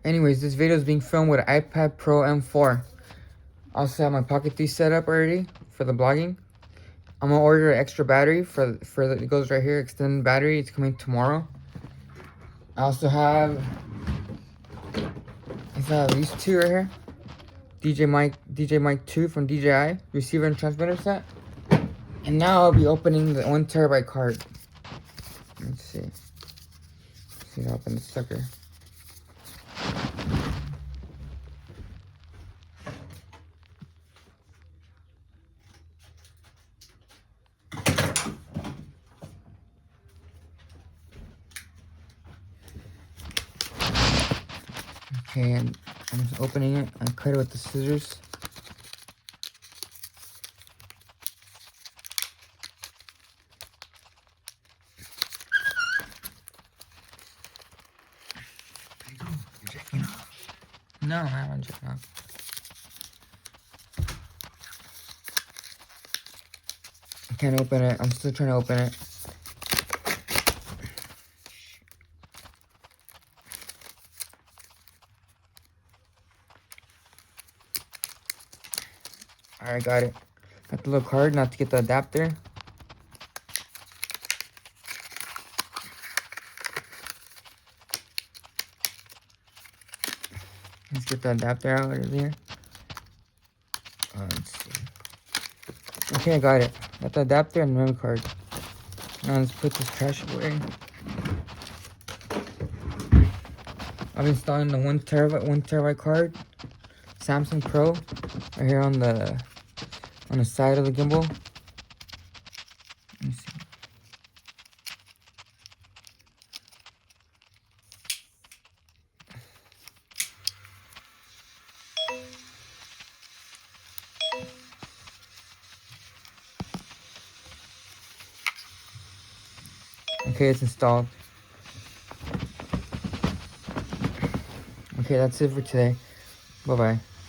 Anyways, this video is being filmed with an iPad Pro M4. I also have my Pocket 3 set up already for the blogging. I'm gonna order an extra battery it goes right here, extended battery. It's coming tomorrow. I also have these two right here. DJ Mic 2 from DJI, receiver and transmitter set. And now I'll be opening the 1 terabyte card. Let's see. Let's see how to open the sucker. Okay, and I'm just opening it. I cut it with the scissors. You're jacking off. No, I haven't checked out. I can't open it. I'm still trying to open it. Alright, got it. Got the little card, not to get the adapter. Let's get the adapter out of here. Let's see. Okay, I got it. Got the adapter and the memory card. Now let's put this trash away. I'm installing the 1 terabyte card, Samsung Pro, right here on the side of the gimbal. Let me see. Okay, it's installed. Okay, that's it for today. Bye-bye.